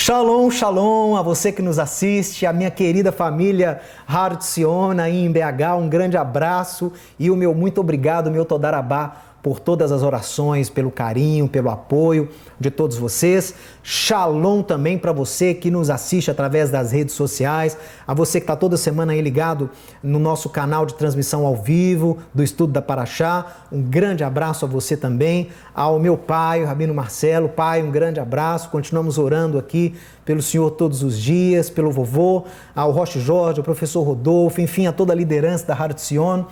Shalom, shalom a você que nos assiste, a minha querida família Har Tzion aí em BH, um grande abraço e o meu muito obrigado, meu Todarabá, por todas as orações, pelo carinho, pelo apoio de todos vocês. Shalom também para você que nos assiste através das redes sociais, a você que está toda semana aí ligado no nosso canal de transmissão ao vivo do Estudo da Parashá. Um grande abraço a você também, ao meu pai, o Rabino Marcelo. Pai, um grande abraço. Continuamos orando aqui pelo senhor todos os dias, pelo vovô, ao Roche Jorge, ao professor Rodolfo, enfim, a toda a liderança da Har Tzion.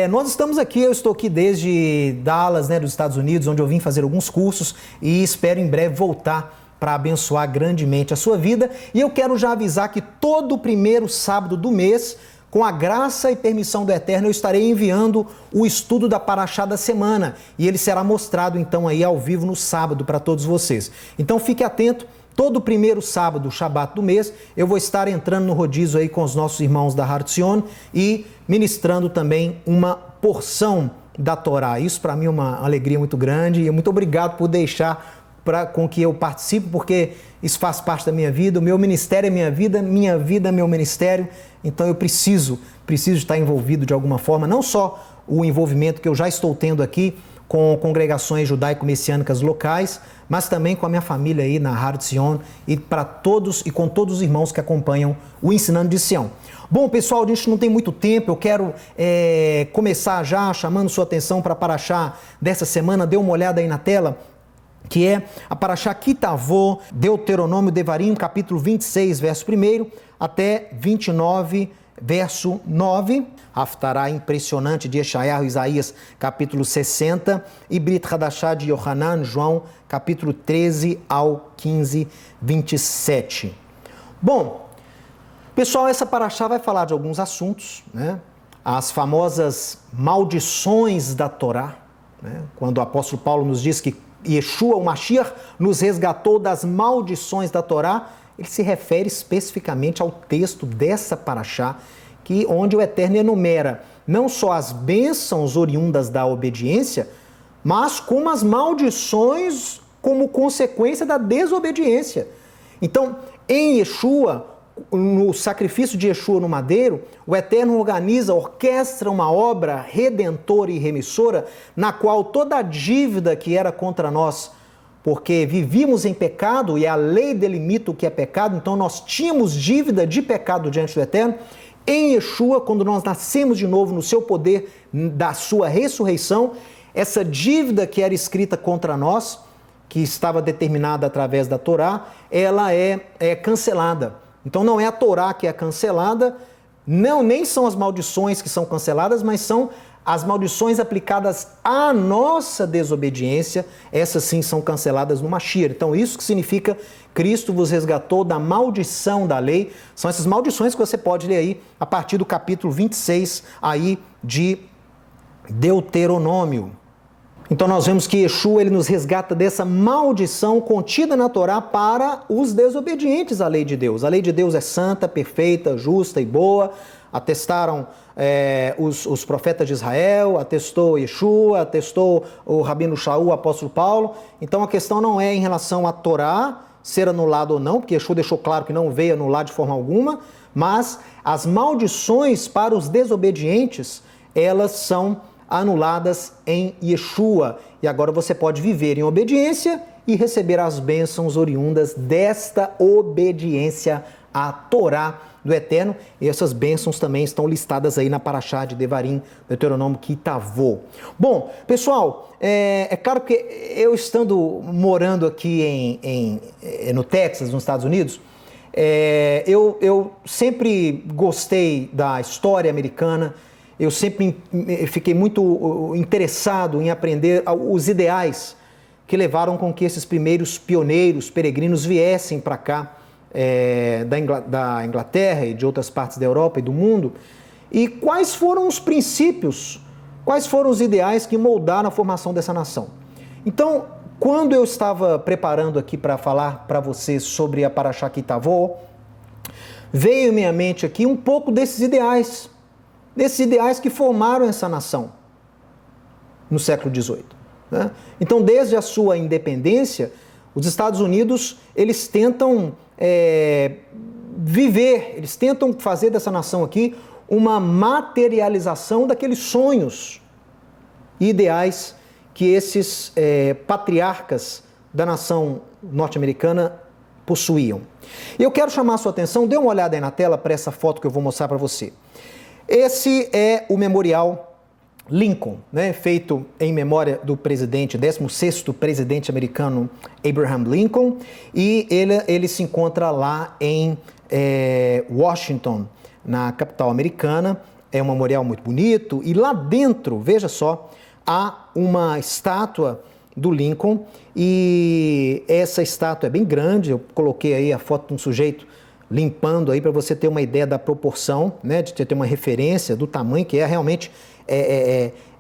Nós estamos aqui, eu estou aqui desde Dallas, dos Estados Unidos, onde eu vim fazer alguns cursos e espero em breve voltar para abençoar grandemente a sua vida. E eu quero já avisar que todo primeiro sábado do mês, com a graça e permissão do Eterno, eu estarei enviando o estudo da Parashá da semana e ele será mostrado então aí ao vivo no sábado para todos vocês. Então fique atento. Todo primeiro sábado, Shabat do mês, eu vou estar entrando no rodízio aí com os nossos irmãos da Har Tzion e ministrando também uma porção da Torá. Isso para mim é uma alegria muito grande e muito obrigado por deixar com que eu participe, porque isso faz parte da minha vida, o meu ministério é minha vida é meu ministério, então eu preciso estar envolvido de alguma forma, não só o envolvimento que eu já estou tendo aqui com congregações judaico-messiânicas locais, mas também com a minha família aí na Har Tzion e para todos e com todos os irmãos que acompanham o Ensinando de Sião. Bom, pessoal, a gente não tem muito tempo, eu quero começar já chamando sua atenção para a Parashá dessa semana. Dê uma olhada aí na tela, que é a Parashá Kitavó, Deuteronômio, Devarim, capítulo 26, verso 1 até 29, verso 9, Haftará impressionante de Yeshayahu, Isaías, capítulo 60, e Brit Hadashá de Yohanan, João, capítulo 13 ao 15, 27. Bom, pessoal, essa Parashá vai falar de alguns assuntos, as famosas maldições da Torá, quando o apóstolo Paulo nos diz que Yeshua, o Mashiach, nos resgatou das maldições da Torá, ele se refere especificamente ao texto dessa Parashá, onde o Eterno enumera não só as bênçãos oriundas da obediência, mas como as maldições como consequência da desobediência. Então, em Yeshua, no sacrifício de Yeshua no madeiro, o Eterno orquestra uma obra redentora e remissora, na qual toda a dívida que era contra nós, porque vivíamos em pecado e a lei delimita o que é pecado, então nós tínhamos dívida de pecado diante do Eterno. Em Yeshua, quando nós nascemos de novo no seu poder da sua ressurreição, essa dívida que era escrita contra nós, que estava determinada através da Torá, ela é cancelada. Então não é a Torá que é cancelada, nem são as maldições que são canceladas, mas são as maldições aplicadas à nossa desobediência, essas sim são canceladas no Mashiach. Então isso que significa Cristo vos resgatou da maldição da lei. São essas maldições que você pode ler aí a partir do capítulo 26 aí de Deuteronômio. Então nós vemos que Yeshua ele nos resgata dessa maldição contida na Torá para os desobedientes à lei de Deus. A lei de Deus é santa, perfeita, justa e boa. Atestaram os profetas de Israel, atestou Yeshua, atestou o Rabino Shaul, o apóstolo Paulo. Então a questão não é em relação à Torá ser anulada ou não, porque Yeshua deixou claro que não veio anular de forma alguma, mas as maldições para os desobedientes, elas são anuladas em Yeshua. E agora você pode viver em obediência e receber as bênçãos oriundas desta obediência à Torá do Eterno. E essas bênçãos também estão listadas aí na Parashá de Devarim, Deuteronômio Kitavó. Bom, pessoal, é claro que eu morando aqui no Texas, nos Estados Unidos, eu sempre gostei da história americana. Eu sempre fiquei muito interessado em aprender os ideais que levaram com que esses primeiros pioneiros, peregrinos, viessem para cá, da Inglaterra e de outras partes da Europa e do mundo, e quais foram os princípios, quais foram os ideais que moldaram a formação dessa nação. Então, quando eu estava preparando aqui para falar para vocês sobre a Parashá Kitavó, veio em minha mente aqui um pouco desses ideais que formaram essa nação no século XVIII. Então, desde a sua independência, Os Estados Unidos, eles tentam viver, eles tentam fazer dessa nação aqui uma materialização daqueles sonhos e ideais que esses patriarcas da nação norte-americana possuíam. Eu quero chamar a sua atenção, dê uma olhada aí na tela para essa foto que eu vou mostrar para você. Esse é o Memorial Lincoln, né, feito em memória do presidente, 16º presidente americano Abraham Lincoln, e ele se encontra lá em Washington, na capital americana. É um memorial muito bonito, e lá dentro, veja só, há uma estátua do Lincoln, e essa estátua é bem grande. Eu coloquei aí a foto de um sujeito limpando aí para você ter uma ideia da proporção, né, de ter uma referência do tamanho, que realmente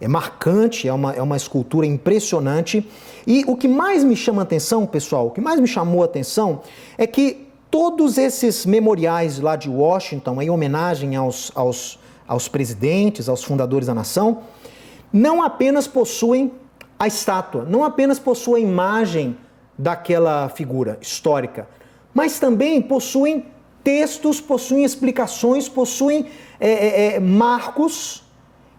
marcante, é uma escultura impressionante. E o que mais me chama a atenção, pessoal, o que mais me chamou a atenção é que todos esses memoriais lá de Washington, em homenagem aos presidentes, aos fundadores da nação, não apenas possuem a estátua, não apenas possuem a imagem daquela figura histórica, mas também possuem textos, possuem explicações, possuem marcos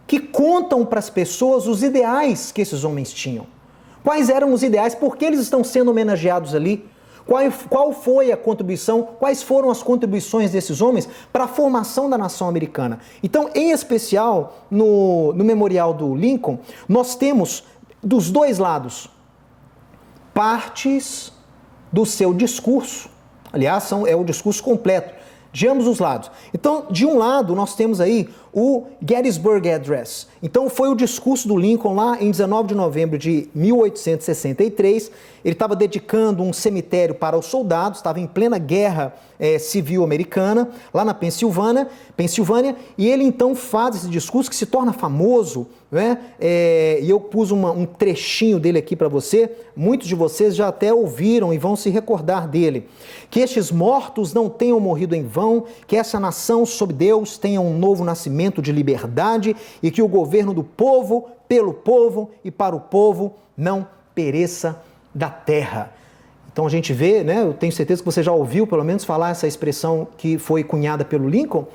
que contam para as pessoas os ideais que esses homens tinham. Quais eram os ideais? Por que eles estão sendo homenageados ali? Qual foi a contribuição, quais foram as contribuições desses homens para a formação da nação americana? Então, em especial, no Memorial do Lincoln, nós temos, dos dois lados, partes do seu discurso. Aliás, é o discurso completo, de ambos os lados. Então, de um lado, nós temos aí o Gettysburg Address. Então, foi o discurso do Lincoln lá em 19 de novembro de 1863. Ele estava dedicando um cemitério para os soldados, estava em plena guerra civil americana, lá na Pensilvânia, e ele então faz esse discurso que se torna famoso, né? E eu pus um trechinho dele aqui para você. Muitos de vocês já até ouviram e vão se recordar dele. Que estes mortos não tenham morrido em vão, que essa nação sob Deus tenha um novo nascimento de liberdade e que o governo do povo, pelo povo e para o povo não pereça da terra. Então a gente vê, né, eu tenho certeza que você já ouviu pelo menos falar essa expressão que foi cunhada pelo Lincoln,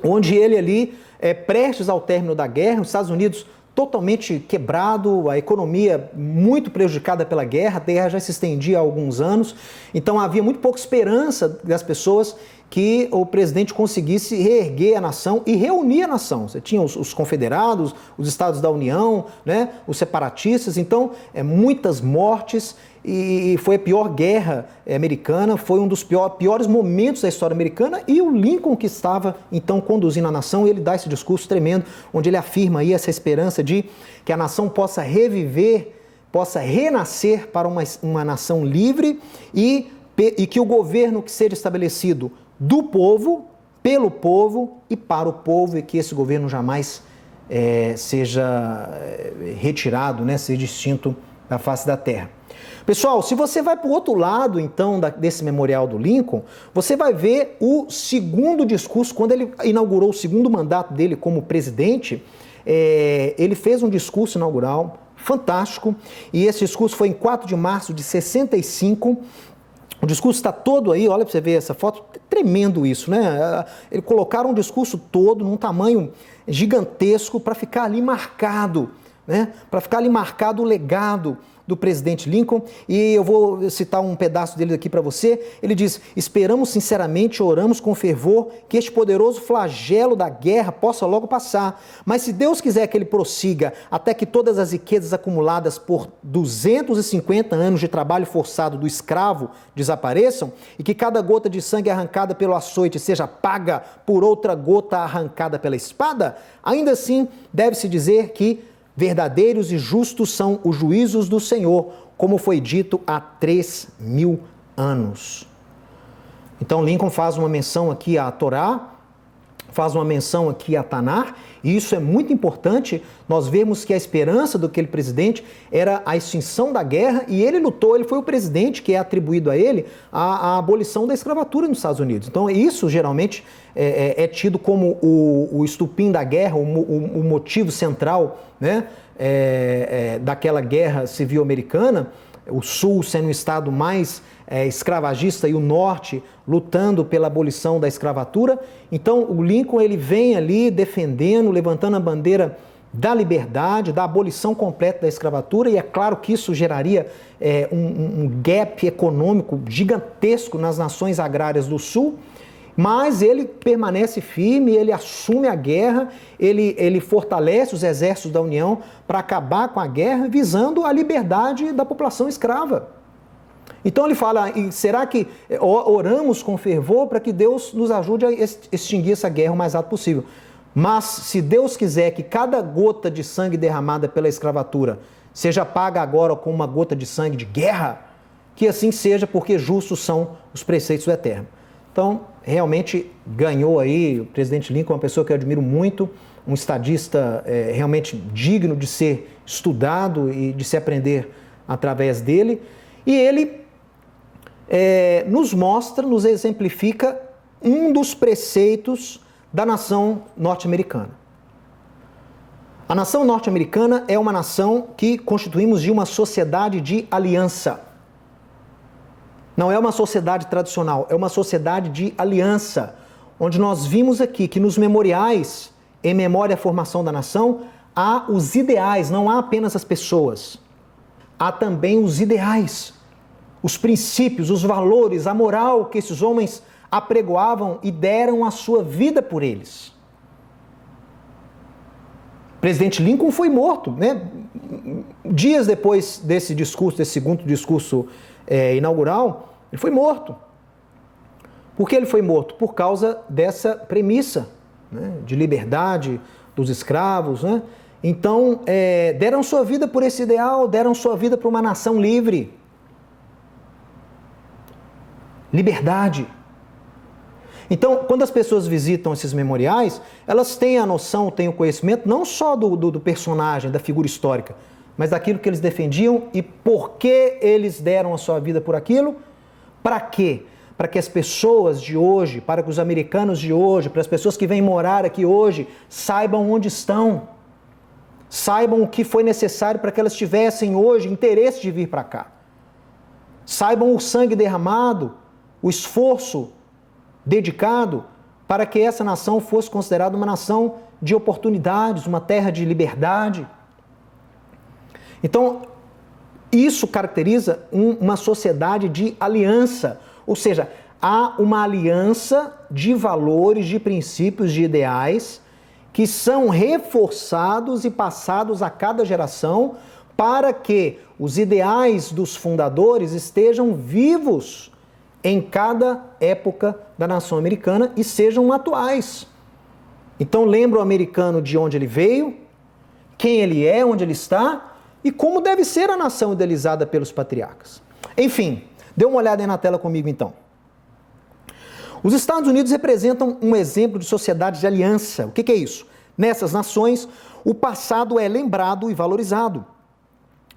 onde ele ali, prestes ao término da guerra, os Estados Unidos totalmente quebrado, a economia muito prejudicada pela guerra, a guerra já se estendia há alguns anos, então havia muito pouca esperança das pessoas que o presidente conseguisse reerguer a nação e reunir a nação. Você tinha os confederados, os estados da União, né, os separatistas, então muitas mortes, e foi a pior guerra americana, foi um dos piores momentos da história americana, e o Lincoln que estava então conduzindo a nação, ele dá esse discurso tremendo, onde ele afirma aí essa esperança de que a nação possa reviver, possa renascer para uma nação livre e que o governo que seja estabelecido do povo, pelo povo e para o povo, e que esse governo jamais seja retirado, né, seja extinto da face da terra. Pessoal, se você vai para o outro lado, então, desse Memorial do Lincoln, você vai ver o segundo discurso, quando ele inaugurou o segundo mandato dele como presidente, ele fez um discurso inaugural fantástico, e esse discurso foi em 4 de março de 65, o discurso está todo aí, olha para você ver essa foto, tremendo isso, né? Eles colocaram um discurso todo num tamanho gigantesco para ficar ali marcado, né? Para ficar ali marcado o legado do presidente Lincoln, e eu vou citar um pedaço dele aqui para você. Ele diz: esperamos sinceramente, oramos com fervor que este poderoso flagelo da guerra possa logo passar, mas se Deus quiser que ele prossiga até que todas as riquezas acumuladas por 250 anos de trabalho forçado do escravo desapareçam, e que cada gota de sangue arrancada pelo açoite seja paga por outra gota arrancada pela espada, ainda assim deve-se dizer que verdadeiros e justos são os juízos do Senhor, como foi dito há 3.000 anos. Então Lincoln faz uma menção aqui à Torá, faz uma menção aqui a Tanar, e isso é muito importante. Nós vemos que a esperança daquele presidente era a extinção da guerra, e ele lutou, ele foi o presidente que é atribuído a ele a abolição da escravatura nos Estados Unidos. Então isso geralmente é tido como o estupim da guerra, o motivo central, né, daquela guerra civil americana, o Sul sendo o estado mais escravagista e o Norte lutando pela abolição da escravatura. Então o Lincoln ele vem ali defendendo, levantando a bandeira da liberdade, da abolição completa da escravatura, e é claro que isso geraria um gap econômico gigantesco nas nações agrárias do Sul, mas ele permanece firme, ele assume a guerra, ele fortalece os exércitos da União para acabar com a guerra, visando a liberdade da população escrava. Então ele fala, será que oramos com fervor para que Deus nos ajude a extinguir essa guerra o mais rápido possível? Mas se Deus quiser que cada gota de sangue derramada pela escravatura seja paga agora com uma gota de sangue de guerra, que assim seja, porque justos são os preceitos do Eterno. Então, realmente ganhou aí, o presidente Lincoln é uma pessoa que eu admiro muito, um estadista realmente digno de ser estudado e de se aprender através dele. E ele nos mostra, nos exemplifica um dos preceitos da nação norte-americana. A nação norte-americana é uma nação que constituímos de uma sociedade de aliança. Não é uma sociedade tradicional, é uma sociedade de aliança, onde nós vimos aqui que nos memoriais, em memória à formação da nação, há os ideais, não há apenas as pessoas. Há também os ideais, os princípios, os valores, a moral que esses homens apregoavam e deram a sua vida por eles. O presidente Lincoln foi morto, né? Dias depois desse discurso, desse segundo discurso inaugural, ele foi morto. Por que ele foi morto? Por causa dessa premissa, né, de liberdade dos escravos, né? Então, deram sua vida por esse ideal, deram sua vida para uma nação livre. Liberdade. Então, quando as pessoas visitam esses memoriais, elas têm a noção, têm o conhecimento, não só do personagem, da figura histórica, mas daquilo que eles defendiam e por que eles deram a sua vida por aquilo. Para quê? Para que as pessoas de hoje, para que os americanos de hoje, para as pessoas que vêm morar aqui hoje, saibam onde estão. Saibam o que foi necessário para que elas tivessem hoje interesse de vir para cá. Saibam o sangue derramado, o esforço dedicado para que essa nação fosse considerada uma nação de oportunidades, uma terra de liberdade. Então, isso caracteriza uma sociedade de aliança, ou seja, há uma aliança de valores, de princípios, de ideais que são reforçados e passados a cada geração para que os ideais dos fundadores estejam vivos em cada época da nação americana e sejam atuais. Então lembra o americano de onde ele veio, quem ele é, onde ele está e como deve ser a nação idealizada pelos patriarcas. Enfim, dê uma olhada aí na tela comigo então. Os Estados Unidos representam um exemplo de sociedade de aliança. O que é isso? Nessas nações, o passado é lembrado e valorizado,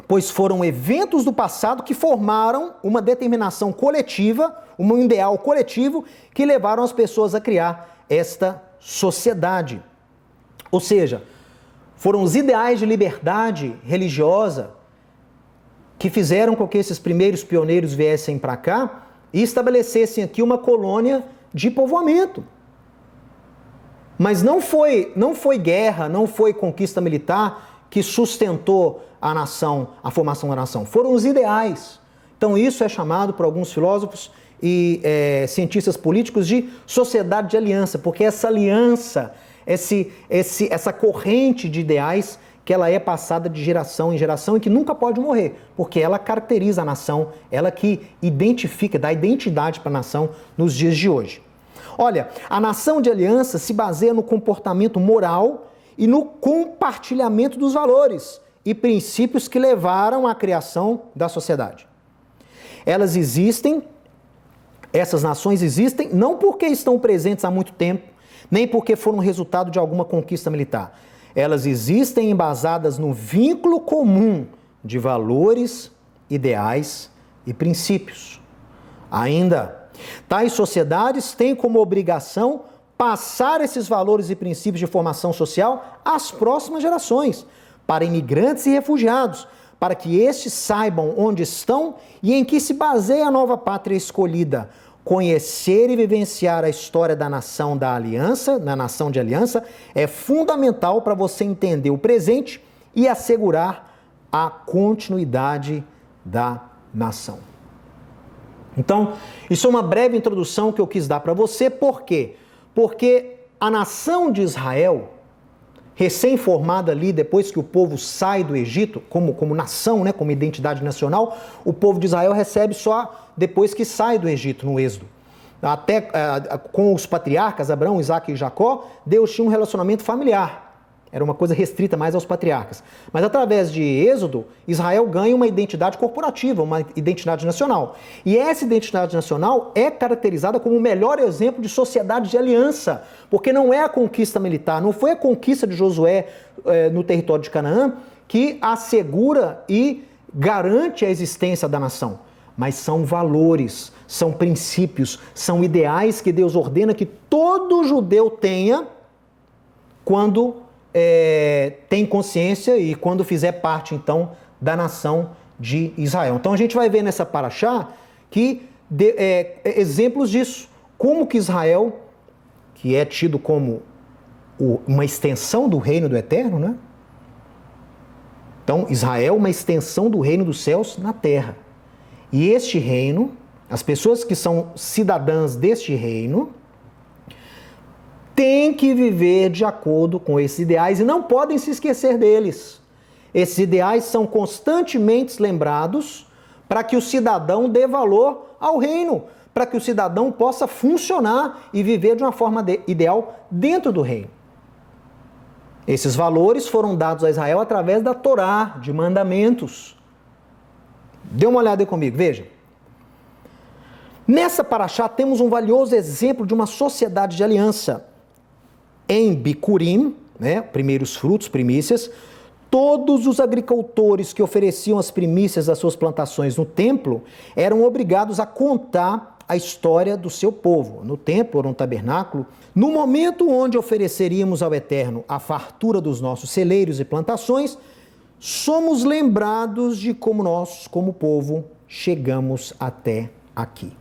pois foram eventos do passado que formaram uma determinação coletiva, um ideal coletivo, que levaram as pessoas a criar esta sociedade. Ou seja, foram os ideais de liberdade religiosa que fizeram com que esses primeiros pioneiros viessem para cá e estabelecessem aqui uma colônia de povoamento. Mas não foi guerra, não foi conquista militar que sustentou a nação, a formação da nação. Foram os ideais. Então isso é chamado por alguns filósofos e cientistas políticos de sociedade de aliança, porque essa aliança, essa corrente de ideais, que ela é passada de geração em geração e que nunca pode morrer, porque ela caracteriza a nação, ela que identifica, dá identidade para a nação nos dias de hoje. Olha, a nação de aliança se baseia no comportamento moral e no compartilhamento dos valores e princípios que levaram à criação da sociedade. Elas existem, essas nações existem, não porque estão presentes há muito tempo, nem porque foram resultado de alguma conquista militar. Elas existem embasadas no vínculo comum de valores, ideais e princípios. Ainda, tais sociedades têm como obrigação passar esses valores e princípios de formação social às próximas gerações, para imigrantes e refugiados, para que estes saibam onde estão e em que se baseia a nova pátria escolhida. Conhecer e vivenciar a história da nação da aliança, da nação de aliança, é fundamental para você entender o presente e assegurar a continuidade da nação. Então, isso é uma breve introdução que eu quis dar para você. Por quê? Porque a nação de Israel, recém-formada ali, depois que o povo sai do Egito, como nação, né, como identidade nacional, o povo de Israel recebe só depois que sai do Egito, no Êxodo. Até com os patriarcas, Abraão, Isaque e Jacó, Deus tinha um relacionamento familiar. Era uma coisa restrita mais aos patriarcas. Mas através de Êxodo, Israel ganha uma identidade corporativa, uma identidade nacional. E essa identidade nacional é caracterizada como o melhor exemplo de sociedade de aliança, porque não é a conquista militar, não foi a conquista de Josué no território de Canaã que assegura e garante a existência da nação. Mas são valores, são princípios, são ideais que Deus ordena que todo judeu tenha quando tem consciência e quando fizer parte, então, da nação de Israel. Então, a gente vai ver nessa paraxá que exemplos disso. Como que Israel, que é tido como uma extensão do reino do Eterno, né? Então, Israel é uma extensão do reino dos céus na terra. E este reino, as pessoas que são cidadãs deste reino, têm que viver de acordo com esses ideais e não podem se esquecer deles. Esses ideais são constantemente lembrados para que o cidadão dê valor ao reino, para que o cidadão possa funcionar e viver de uma forma ideal dentro do reino. Esses valores foram dados a Israel através da Torá, de mandamentos. Dê uma olhada aí comigo, veja. Nessa paraxá temos um valioso exemplo de uma sociedade de aliança. Em Bicurim, né, primeiros frutos, primícias, todos os agricultores que ofereciam as primícias das suas plantações no templo eram obrigados a contar a história do seu povo, no templo ou no tabernáculo. No momento onde ofereceríamos ao Eterno a fartura dos nossos celeiros e plantações, somos lembrados de como nós, como povo, chegamos até aqui.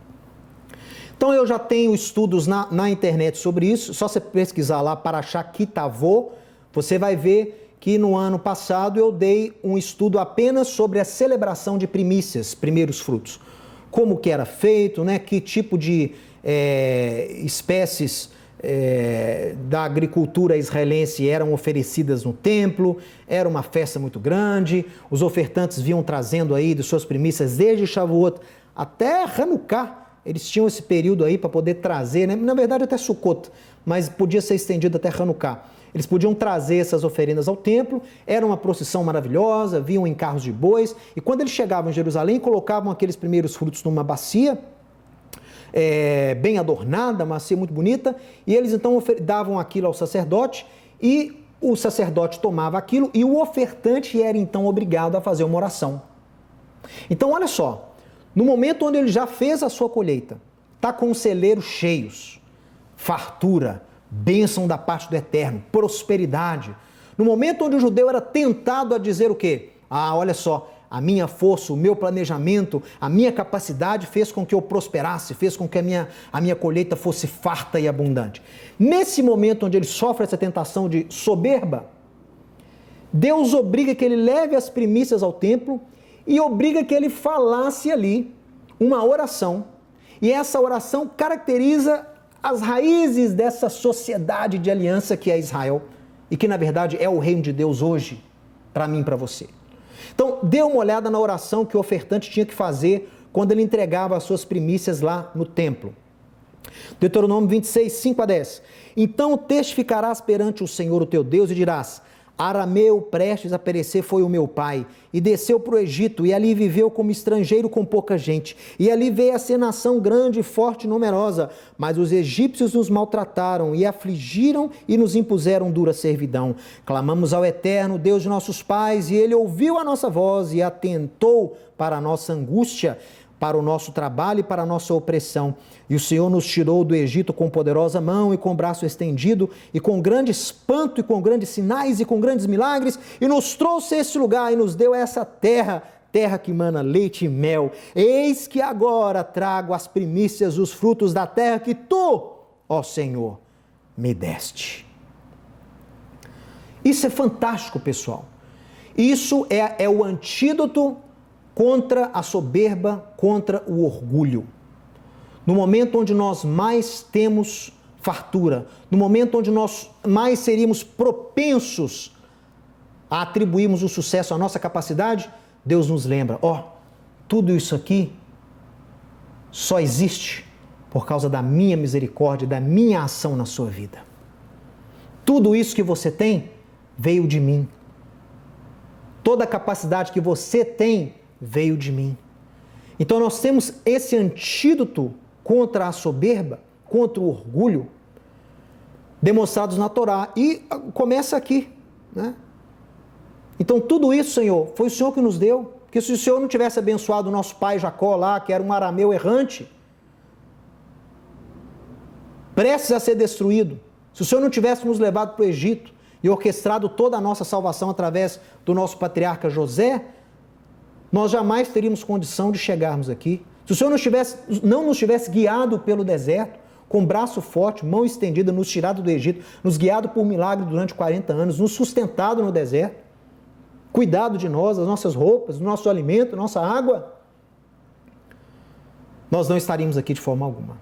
Então eu já tenho estudos na internet sobre isso, só você pesquisar lá Paraxá Kitavô, você vai ver que no ano passado eu dei um estudo apenas sobre a celebração de primícias, primeiros frutos. Como que era feito, né? Que tipo de espécies da agricultura israelense eram oferecidas no templo, era uma festa muito grande, os ofertantes vinham trazendo aí de suas primícias desde Shavuot até Hanukkah. Eles tinham esse período aí para poder trazer, né? Na verdade até Sukkot, mas podia ser estendido até Hanukkah. Eles podiam trazer essas oferendas ao templo, era uma procissão maravilhosa, vinham em carros de bois, e quando eles chegavam em Jerusalém, colocavam aqueles primeiros frutos numa bacia, bem adornada, uma bacia muito bonita, e eles então davam aquilo ao sacerdote, e o sacerdote tomava aquilo, e o ofertante era então obrigado a fazer uma oração. Então olha só, no momento onde ele já fez a sua colheita, está com os celeiros cheios, fartura, bênção da parte do Eterno, prosperidade. No momento onde o judeu era tentado a dizer o quê? Ah, olha só, a minha força, o meu planejamento, a minha capacidade fez com que eu prosperasse, fez com que a minha colheita fosse farta e abundante. Nesse momento onde ele sofre essa tentação de soberba, Deus obriga que ele leve as primícias ao templo e obriga que ele falasse ali uma oração. E essa oração caracteriza as raízes dessa sociedade de aliança que é Israel e que na verdade é o reino de Deus hoje, para mim e para você. Então, dê uma olhada na oração que o ofertante tinha que fazer quando ele entregava as suas primícias lá no templo. Deuteronômio 26, 5 a 10. Então testificarás perante o Senhor o teu Deus e dirás: Arameu, prestes a perecer, foi o meu pai, e desceu para o Egito, e ali viveu como estrangeiro com pouca gente, e ali veio a ser nação grande, forte e numerosa, mas os egípcios nos maltrataram, e afligiram, e nos impuseram dura servidão. Clamamos ao Eterno, Deus de nossos pais, e ele ouviu a nossa voz, e atentou para a nossa angústia, para o nosso trabalho e para a nossa opressão. E o Senhor nos tirou do Egito com poderosa mão e com braço estendido, e com grande espanto, e com grandes sinais, e com grandes milagres, e nos trouxe a este lugar, e nos deu essa terra, terra que mana leite e mel. Eis que agora trago as primícias, os frutos da terra que tu, ó Senhor, me deste. Isso é fantástico, pessoal. Isso é o antídoto contra a soberba, contra o orgulho. No momento onde nós mais temos fartura, no momento onde nós mais seríamos propensos a atribuirmos o sucesso à nossa capacidade, Deus nos lembra, tudo isso aqui só existe por causa da minha misericórdia, da minha ação na sua vida. Tudo isso que você tem veio de mim. Toda a capacidade que você tem veio de mim. Então nós temos esse antídoto contra a soberba, contra o orgulho, demonstrados na Torá. E começa aqui, né? Então tudo isso, Senhor, foi o Senhor que nos deu. Porque se o Senhor não tivesse abençoado o nosso pai Jacó lá, que era um arameu errante, prestes a ser destruído, se o Senhor não tivesse nos levado para o Egito e orquestrado toda a nossa salvação através do nosso patriarca José, nós jamais teríamos condição de chegarmos aqui. Se o Senhor não nos tivesse guiado pelo deserto, com braço forte, mão estendida, nos tirado do Egito, nos guiado por milagre durante 40 anos, nos sustentado no deserto, cuidado de nós, das nossas roupas, do nosso alimento, da nossa água, nós não estaríamos aqui de forma alguma.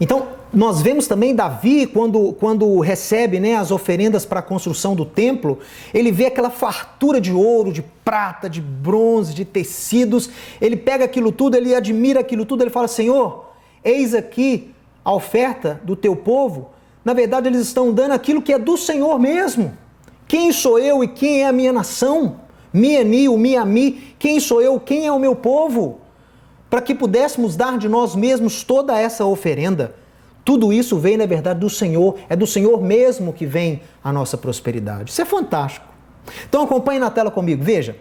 Então, nós vemos também Davi, quando recebe, né, as oferendas para a construção do templo, ele vê aquela fartura de ouro, de prata, de bronze, de tecidos, ele pega aquilo tudo, ele admira aquilo tudo, ele fala, Senhor, eis aqui a oferta do teu povo. Na verdade, eles estão dando aquilo que é do Senhor mesmo. Quem sou eu e quem é a minha nação? Mi-ani, o mi-ami, quem sou eu, quem é o meu povo? Para que pudéssemos dar de nós mesmos toda essa oferenda. Tudo isso vem, na verdade, do Senhor. É do Senhor mesmo que vem a nossa prosperidade. Isso é fantástico. Então acompanhe na tela comigo, veja.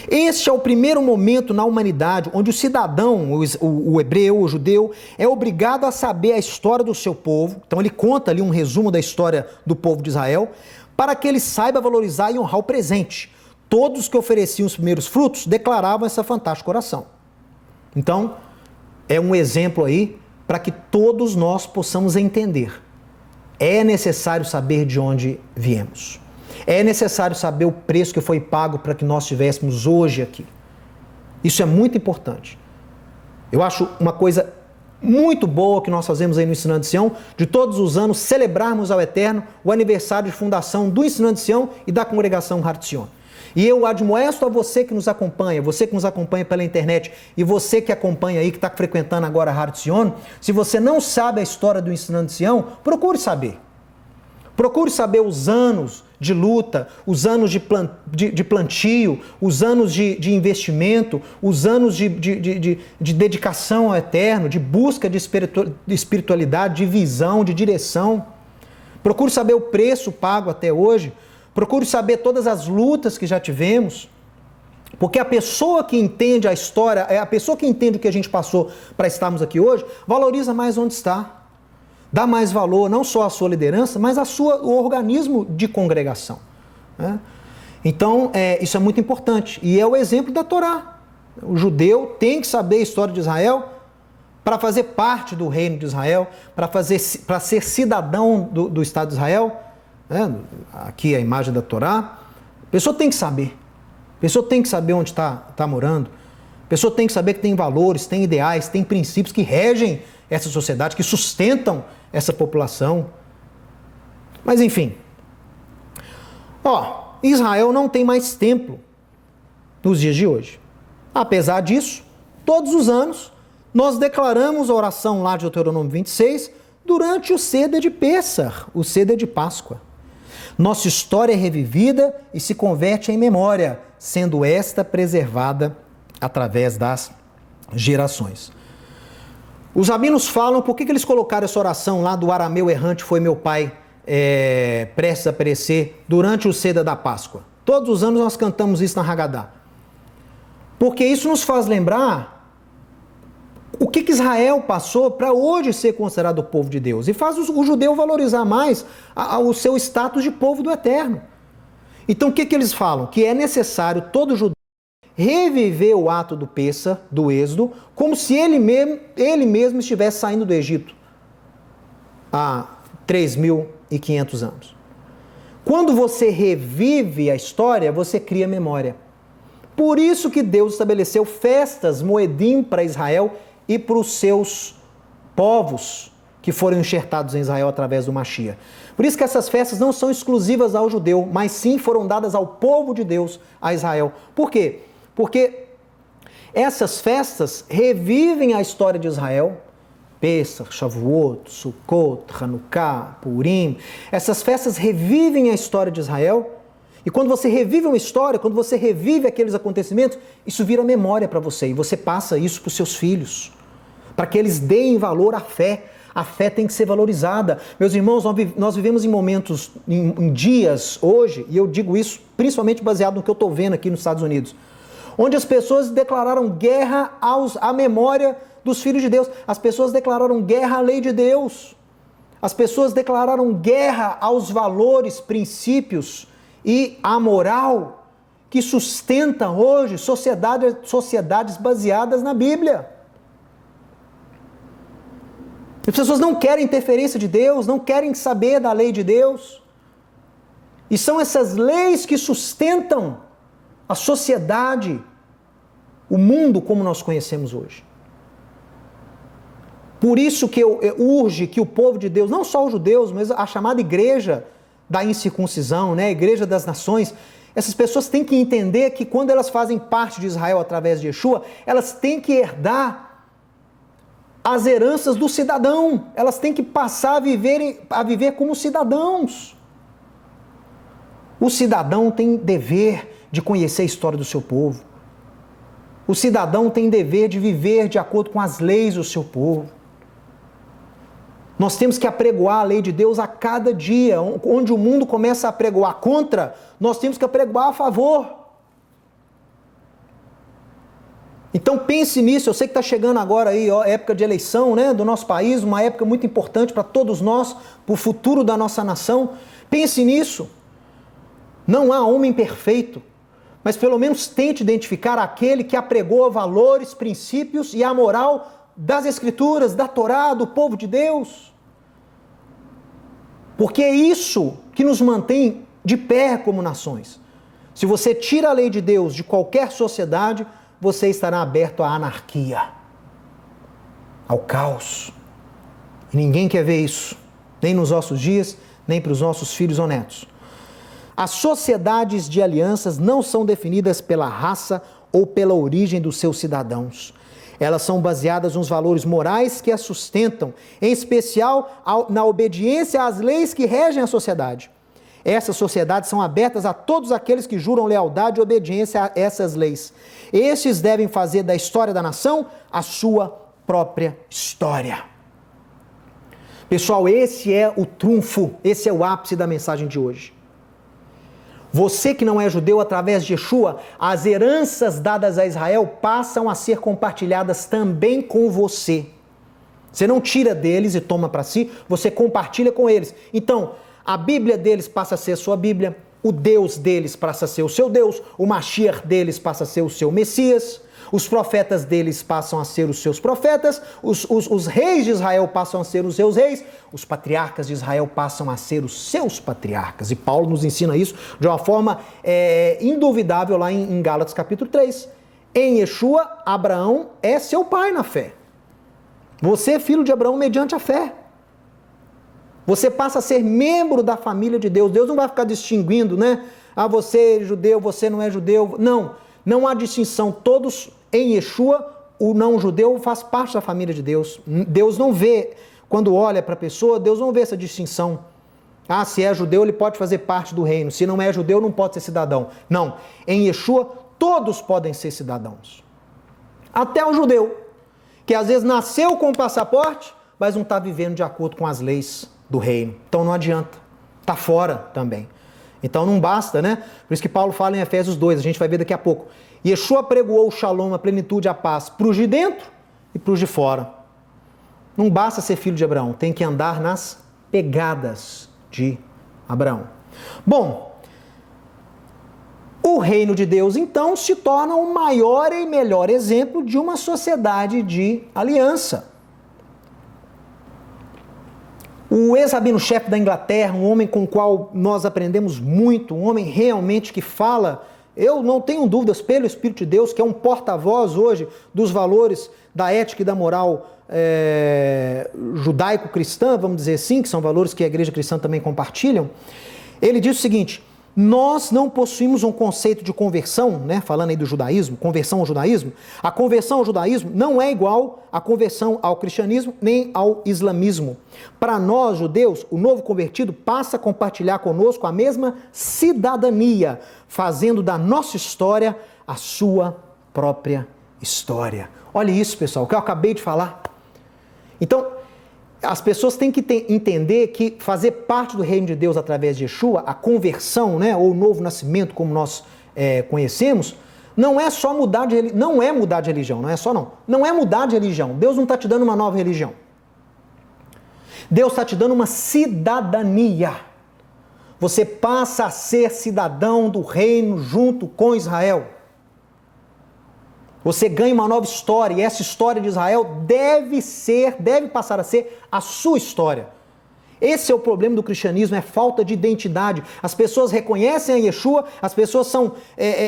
Este é o primeiro momento na humanidade onde o cidadão, o hebreu, o judeu, é obrigado a saber a história do seu povo. Então ele conta ali um resumo da história do povo de Israel, para que ele saiba valorizar e honrar o presente. Todos que ofereciam os primeiros frutos declaravam essa fantástica oração. Então, é um exemplo aí para que todos nós possamos entender. É necessário saber de onde viemos. É necessário saber o preço que foi pago para que nós estivéssemos hoje aqui. Isso é muito importante. Eu acho uma coisa muito boa que nós fazemos aí no Ensinando de Sião, de todos os anos celebrarmos ao Eterno o aniversário de fundação do Ensinando de Sião e da congregação Har Etzion. E eu admoesto a você que nos acompanha pela internet e você que acompanha aí, que está frequentando agora a Har Etzion, se você não sabe a história do Ensinando de Sião, procure saber. Procure saber os anos de luta, os anos de plantio, os anos de investimento, os anos de dedicação ao Eterno, de busca de espiritualidade, de visão, de direção. Procure saber o preço pago até hoje. Procure saber todas as lutas que já tivemos, porque a pessoa que entende a história, a pessoa que entende o que a gente passou para estarmos aqui hoje, valoriza mais onde está, dá mais valor não só à sua liderança, mas ao organismo de congregação, né? Então, isso é muito importante, e é o exemplo da Torá. O judeu tem que saber a história de Israel para fazer parte do reino de Israel, para ser cidadão do Estado de Israel. Aqui a imagem da Torá. A pessoa tem que saber. A pessoa tem que saber onde está morando. A pessoa tem que saber que tem valores, tem ideais, tem princípios que regem essa sociedade, que sustentam essa população. Mas enfim. Israel não tem mais templo nos dias de hoje. Apesar disso, todos os anos, nós declaramos a oração lá de Deuteronômio 26 durante o Seder de Pêssar, o Seder de Páscoa. Nossa história é revivida e se converte em memória, sendo esta preservada através das gerações. Os rabinos falam por que eles colocaram essa oração lá do arameu errante foi meu pai prestes a perecer durante o Seder da Páscoa. Todos os anos nós cantamos isso na Haggadah. Porque isso nos faz lembrar O que Israel passou para hoje ser considerado o povo de Deus? E faz o judeu valorizar mais o seu status de povo do Eterno. Então o que eles falam? Que é necessário todo judeu reviver o ato do Pêssar, do Êxodo, como se ele mesmo estivesse saindo do Egito há 3.500 anos. Quando você revive a história, você cria memória. Por isso que Deus estabeleceu festas, Moedim, para Israel e para os seus povos que foram enxertados em Israel através do Mashiach. Por isso que essas festas não são exclusivas ao judeu, mas sim foram dadas ao povo de Deus, a Israel. Por quê? Porque essas festas revivem a história de Israel. Pêssar, Shavuot, Sukkot, Hanukkah, Purim. Essas festas revivem a história de Israel. E quando você revive uma história, quando você revive aqueles acontecimentos, isso vira memória para você. E você passa isso para os seus filhos, para que eles deem valor à fé. A fé tem que ser valorizada. Meus irmãos, nós vivemos em momentos, em dias hoje, e eu digo isso principalmente baseado no que eu estou vendo aqui nos Estados Unidos, onde as pessoas declararam guerra à memória dos filhos de Deus. As pessoas declararam guerra à lei de Deus. As pessoas declararam guerra aos valores, princípios e à moral que sustentam hoje sociedades baseadas na Bíblia. As pessoas não querem interferência de Deus, não querem saber da lei de Deus. E são essas leis que sustentam a sociedade, o mundo como nós conhecemos hoje. Por isso que eu urge que o povo de Deus, não só os judeus, mas a chamada igreja da incircuncisão, né, a igreja das nações, essas pessoas têm que entender que quando elas fazem parte de Israel através de Yeshua, elas têm que herdar as heranças do cidadão. Elas têm que passar a viver como cidadãos. O cidadão tem dever de conhecer a história do seu povo. O cidadão tem dever de viver de acordo com as leis do seu povo. Nós temos que apregoar a lei de Deus a cada dia. Onde o mundo começa a apregoar contra, nós temos que apregoar a favor. Então pense nisso. Eu sei que está chegando agora aí, época de eleição, né, do nosso país, uma época muito importante para todos nós, para o futuro da nossa nação. Pense nisso. Não há homem perfeito, mas pelo menos tente identificar aquele que apregou valores, princípios e a moral das Escrituras, da Torá, do povo de Deus. Porque é isso que nos mantém de pé como nações. Se você tira a lei de Deus de qualquer sociedade, você estará aberto à anarquia, ao caos. E ninguém quer ver isso, nem nos nossos dias, nem para os nossos filhos ou netos. As sociedades de alianças não são definidas pela raça ou pela origem dos seus cidadãos. Elas são baseadas nos valores morais que as sustentam, em especial na obediência às leis que regem a sociedade. Essas sociedades são abertas a todos aqueles que juram lealdade e obediência a essas leis. Estes devem fazer da história da nação a sua própria história. Pessoal, esse é o trunfo, esse é o ápice da mensagem de hoje. Você que não é judeu, através de Yeshua, as heranças dadas a Israel passam a ser compartilhadas também com você. Você não tira deles e toma para si, você compartilha com eles. Então, a Bíblia deles passa a ser a sua Bíblia, o Deus deles passa a ser o seu Deus, o Mashiach deles passa a ser o seu Messias, os profetas deles passam a ser os seus profetas, os reis de Israel passam a ser os seus reis, os patriarcas de Israel passam a ser os seus patriarcas. E Paulo nos ensina isso de uma forma induvidável lá em Gálatas capítulo 3. Em Yeshua, Abraão é seu pai na fé. Você é filho de Abraão mediante a fé. Você passa a ser membro da família de Deus. Deus não vai ficar distinguindo, né? Ah, você é judeu, você não é judeu. Não, não há distinção. Todos em Yeshua, o não-judeu faz parte da família de Deus. Deus não vê, quando olha para a pessoa, Deus não vê essa distinção. Ah, se é judeu, ele pode fazer parte do reino. Se não é judeu, não pode ser cidadão. Não, em Yeshua, todos podem ser cidadãos. Até o judeu, que às vezes nasceu com o passaporte, mas não está vivendo de acordo com as leis do reino. Então não adianta. Está fora também. Então não basta, né? Por isso que Paulo fala em Efésios 2, a gente vai ver daqui a pouco. Yeshua pregoou o shalom, a plenitude, a paz para os de dentro e para os de fora. Não basta ser filho de Abraão, tem que andar nas pegadas de Abraão. Bom, o reino de Deus, então, se torna o maior e melhor exemplo de uma sociedade de aliança. O ex-rabino-chefe da Inglaterra, um homem com o qual nós aprendemos muito, um homem realmente que fala, eu não tenho dúvidas, pelo Espírito de Deus, que é um porta-voz hoje dos valores da ética e da moral judaico-cristã, vamos dizer assim, que são valores que a igreja cristã também compartilham. Ele diz o seguinte: nós não possuímos um conceito de conversão, né? Falando aí do judaísmo, conversão ao judaísmo. A conversão ao judaísmo não é igual à conversão ao cristianismo nem ao islamismo. Para nós, judeus, o novo convertido passa a compartilhar conosco a mesma cidadania, fazendo da nossa história a sua própria história. Olha isso, pessoal, o que eu acabei de falar. Então, as pessoas têm que entender que fazer parte do reino de Deus através de Yeshua, a conversão, né, ou o novo nascimento, como nós conhecemos, não é só mudar de religião, não é mudar de religião, não é mudar de religião. Deus não está te dando uma nova religião. Deus está te dando uma cidadania. Você passa a ser cidadão do reino junto com Israel. Você ganha uma nova história, e essa história de Israel deve passar a ser a sua história. Esse é o problema do cristianismo, é falta de identidade. As pessoas reconhecem a Yeshua, as pessoas são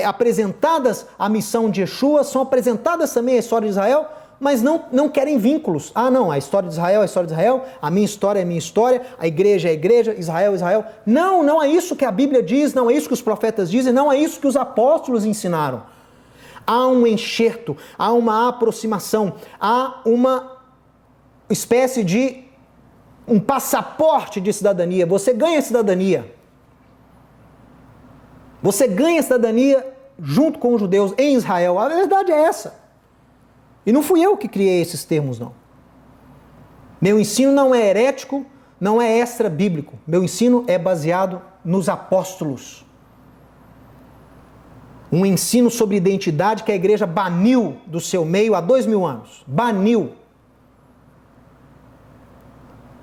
apresentadas à missão de Yeshua, são apresentadas também à história de Israel, mas não querem vínculos. Ah, não, a história de Israel é a história de Israel, a minha história é a minha história, a igreja é a igreja, Israel é Israel. Não é isso que a Bíblia diz, não é isso que os profetas dizem, não é isso que os apóstolos ensinaram. Há um enxerto, há uma aproximação, há uma espécie de um passaporte de cidadania. Você ganha cidadania. Você ganha cidadania junto com os judeus em Israel. A verdade é essa. E não fui eu que criei esses termos, não. Meu ensino não é herético, não é extra-bíblico. Meu ensino é baseado nos apóstolos. Um ensino sobre identidade que a igreja baniu do seu meio há 2000 anos. Baniu.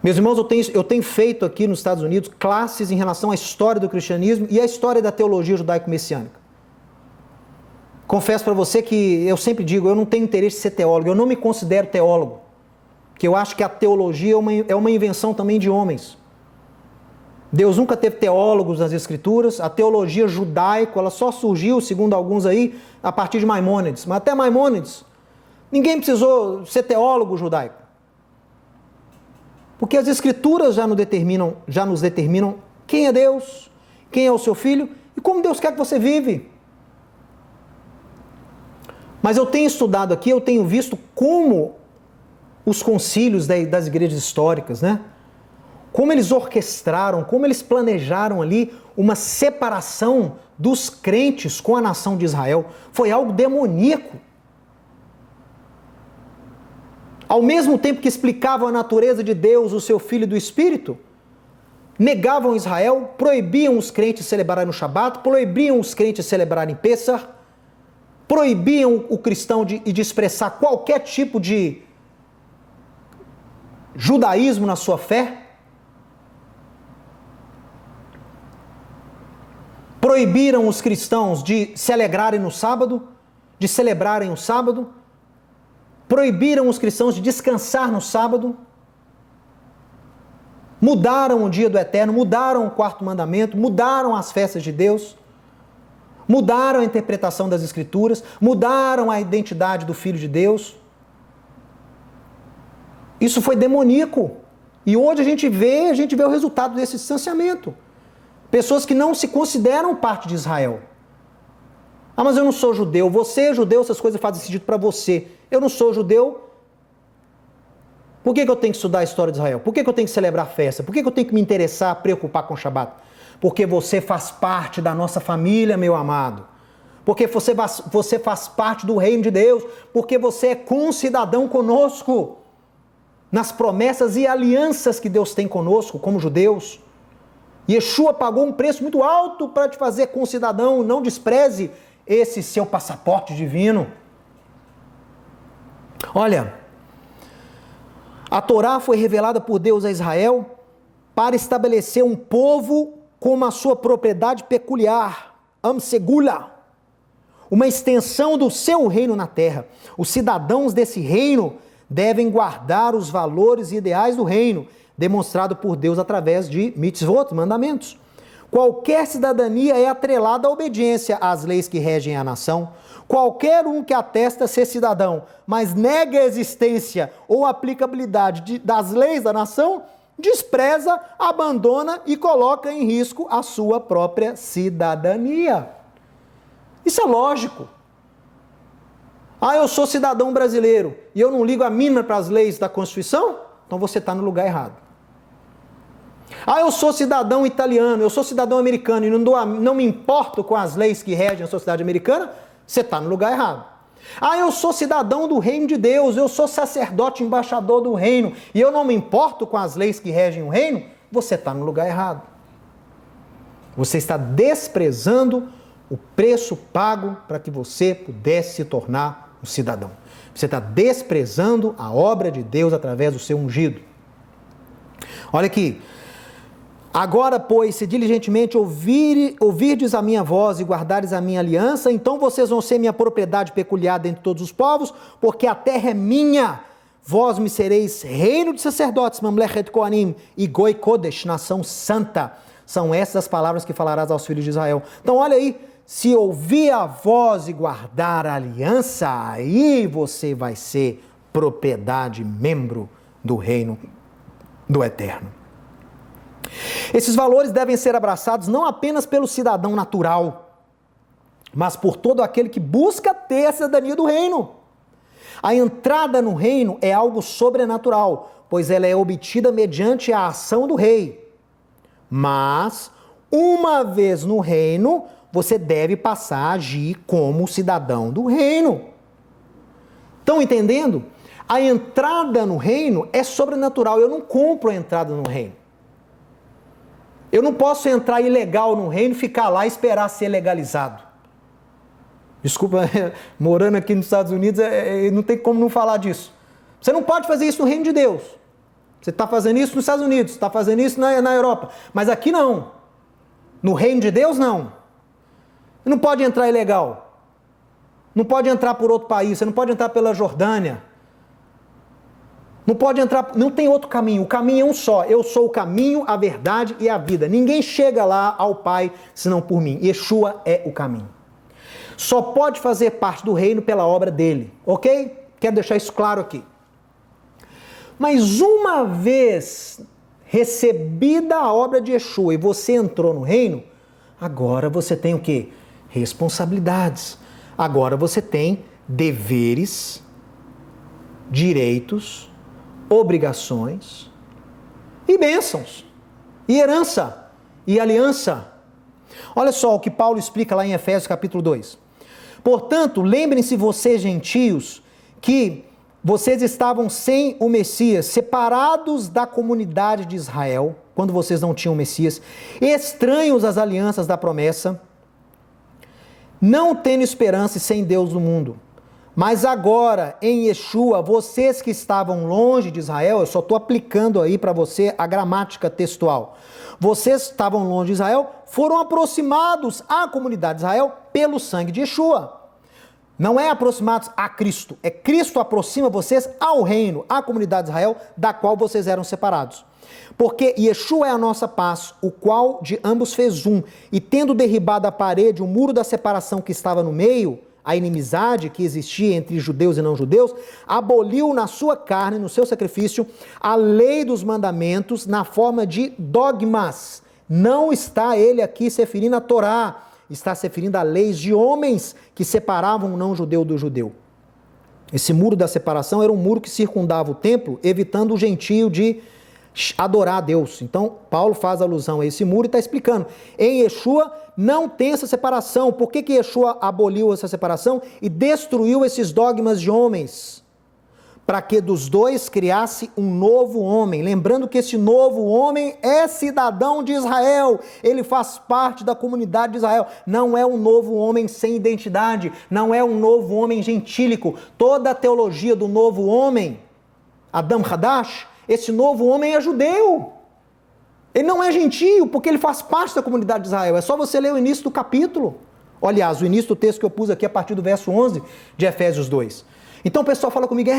Meus irmãos, eu tenho feito aqui nos Estados Unidos classes em relação à história do cristianismo e à história da teologia judaico-messiânica. Confesso para você que eu sempre digo, eu não tenho interesse em ser teólogo, eu não me considero teólogo, que eu acho que a teologia é uma invenção também de homens. Deus nunca teve teólogos nas Escrituras, a teologia judaica, ela só surgiu, segundo alguns aí, a partir de Maimônides. Mas até Maimônides, ninguém precisou ser teólogo judaico. Porque as Escrituras já nos determinam quem é Deus, quem é o seu Filho e como Deus quer que você vive. Mas eu tenho estudado aqui, eu tenho visto como os concílios das igrejas históricas, né? Como eles orquestraram, como eles planejaram ali uma separação dos crentes com a nação de Israel. Foi algo demoníaco. Ao mesmo tempo que explicavam a natureza de Deus, o seu Filho e do Espírito, negavam Israel, proibiam os crentes celebrarem o Shabat, proibiam os crentes celebrarem Pessah, proibiam o cristão de expressar qualquer tipo de judaísmo na sua fé, proibiram os cristãos de se alegrarem no sábado, de celebrarem o sábado, proibiram os cristãos de descansar no sábado, mudaram o dia do Eterno, mudaram o quarto mandamento, mudaram as festas de Deus, mudaram a interpretação das Escrituras, mudaram a identidade do Filho de Deus. Isso foi demoníaco. E hoje a gente vê o resultado desse distanciamento. Pessoas que não se consideram parte de Israel. Ah, mas eu não sou judeu. Você é judeu, essas coisas fazem sentido para você. Eu não sou judeu. Por que eu tenho que estudar a história de Israel? Por que eu tenho que celebrar a festa? Por que eu tenho que me interessar, preocupar com o Shabat? Porque você faz parte da nossa família, meu amado. Porque você faz parte do reino de Deus. Porque você é concidadão conosco. Nas promessas e alianças que Deus tem conosco, como judeus. Yeshua pagou um preço muito alto para te fazer concidadão. Não despreze esse seu passaporte divino. Olha, A Torá foi revelada por Deus a Israel para estabelecer um povo como a sua propriedade peculiar, Amsegula, uma extensão do seu reino na terra. Os cidadãos desse reino devem guardar os valores e ideais do reino, demonstrado por Deus através de mitzvot, mandamentos. Qualquer cidadania é atrelada à obediência às leis que regem a nação. Qualquer um que atesta ser cidadão, mas nega a existência ou aplicabilidade das leis da nação, despreza, abandona e coloca em risco a sua própria cidadania. Isso é lógico. Eu sou cidadão brasileiro e eu não ligo a mínima para as leis da Constituição? Então você está no lugar errado. Eu sou cidadão italiano, eu sou cidadão americano e não me importo com as leis que regem a sociedade americana? Você está no lugar errado. Eu sou cidadão do reino de Deus, eu sou sacerdote embaixador do reino e eu não me importo com as leis que regem o reino? Você está no lugar errado. Você está desprezando o preço pago para que você pudesse se tornar um cidadão. Você está desprezando a obra de Deus através do seu ungido. Olha aqui. Agora, pois, se diligentemente ouvirdes a minha voz e guardares a minha aliança, então vocês vão ser minha propriedade peculiar dentre todos os povos, porque a terra é minha. Vós me sereis reino de sacerdotes, Mamlechet Kohanim, e Goi Kodesh, nação santa. São essas as palavras que falarás aos filhos de Israel. Então, olha aí, se ouvir a voz e guardar a aliança, aí você vai ser propriedade, membro do reino do Eterno. Esses valores devem ser abraçados não apenas pelo cidadão natural, mas por todo aquele que busca ter a cidadania do reino. A entrada no reino é algo sobrenatural, pois ela é obtida mediante a ação do rei. Mas, uma vez no reino, você deve passar a agir como cidadão do reino. Estão entendendo? A entrada no reino é sobrenatural. Eu não compro a entrada no reino. Eu não posso entrar ilegal no reino e ficar lá e esperar ser legalizado. Desculpa, morando aqui nos Estados Unidos, não tem como não falar disso. Você não pode fazer isso no reino de Deus. Você está fazendo isso nos Estados Unidos, está fazendo isso na Europa. Mas aqui não. No reino de Deus, não. Você não pode entrar ilegal. Não pode entrar por outro país, você não pode entrar pela Jordânia. Não pode entrar, não tem outro caminho, o caminho é um só. Eu sou o caminho, a verdade e a vida. Ninguém chega lá ao Pai senão por mim. Yeshua é o caminho. Só pode fazer parte do reino pela obra dele, ok? Quero deixar isso claro aqui. Mas uma vez recebida a obra de Yeshua e você entrou no reino, agora você tem o quê? Responsabilidades. Agora você tem deveres, direitos, obrigações e bênçãos, e herança, e aliança. Olha só o que Paulo explica lá em Efésios capítulo 2. Portanto, lembrem-se vocês gentios que vocês estavam sem o Messias, separados da comunidade de Israel, quando vocês não tinham o Messias, estranhos às alianças da promessa, não tendo esperança e sem Deus no mundo. Mas agora, em Yeshua, vocês que estavam longe de Israel, eu só estou aplicando aí para você a gramática textual. Vocês estavam longe de Israel, foram aproximados à comunidade de Israel pelo sangue de Yeshua. Não é aproximados a Cristo, é Cristo aproxima vocês ao reino, à comunidade de Israel, da qual vocês eram separados. Porque Yeshua é a nossa paz, o qual de ambos fez um, e tendo derribado a parede, o muro da separação que estava no meio, a inimizade que existia entre judeus e não judeus, aboliu na sua carne, no seu sacrifício, a lei dos mandamentos na forma de dogmas. Não está ele aqui se referindo à Torá, está se referindo a leis de homens que separavam o não judeu do judeu. Esse muro da separação era um muro que circundava o templo, evitando o gentio de adorar a Deus. Então, Paulo faz alusão a esse muro e está explicando. Em Yeshua não tem essa separação. Por que Yeshua aboliu essa separação e destruiu esses dogmas de homens? Para que dos dois criasse um novo homem. Lembrando que esse novo homem é cidadão de Israel. Ele faz parte da comunidade de Israel. Não é um novo homem sem identidade. Não é um novo homem gentílico. Toda a teologia do novo homem Adam Hadash, esse novo homem é judeu. Ele não é gentio, porque ele faz parte da comunidade de Israel. É só você ler o início do capítulo. Aliás, o início do texto que eu pus aqui a partir do verso 11 de Efésios 2. Então o pessoal fala comigo,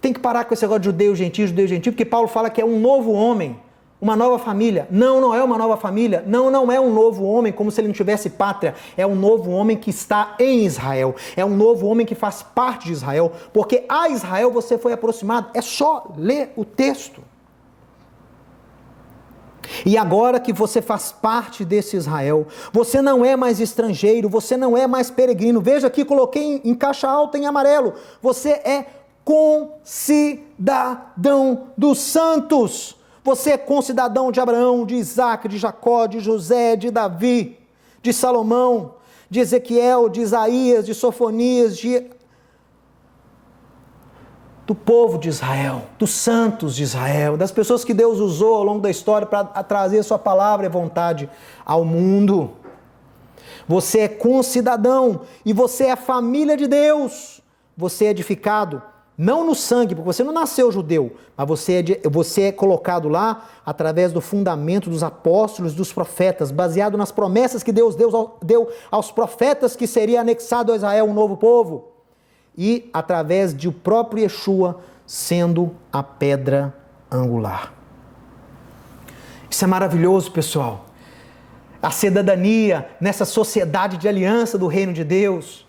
tem que parar com esse negócio de judeu, gentil, porque Paulo fala que é um novo homem, uma nova família. Não, não é uma nova família. Não, não é um novo homem como se ele não tivesse pátria. É um novo homem que está em Israel. É um novo homem que faz parte de Israel. Porque a Israel você foi aproximado. É só ler o texto. E agora que você faz parte desse Israel, você não é mais estrangeiro, você não é mais peregrino. Veja aqui, coloquei em caixa alta em amarelo. Você é concidadão dos santos. Você é concidadão de Abraão, de Isaac, de Jacó, de José, de Davi, de Salomão, de Ezequiel, de Isaías, de Sofonias, do povo de Israel, dos santos de Israel, das pessoas que Deus usou ao longo da história para trazer a sua palavra e vontade ao mundo. Você é concidadão e você é família de Deus. Você é edificado, não no sangue, porque você não nasceu judeu, mas você é colocado lá através do fundamento dos apóstolos, dos profetas, baseado nas promessas que Deus deu aos profetas que seria anexado a Israel um novo povo. E através de o próprio Yeshua sendo a pedra angular. Isso é maravilhoso, pessoal. A cidadania nessa sociedade de aliança do reino de Deus.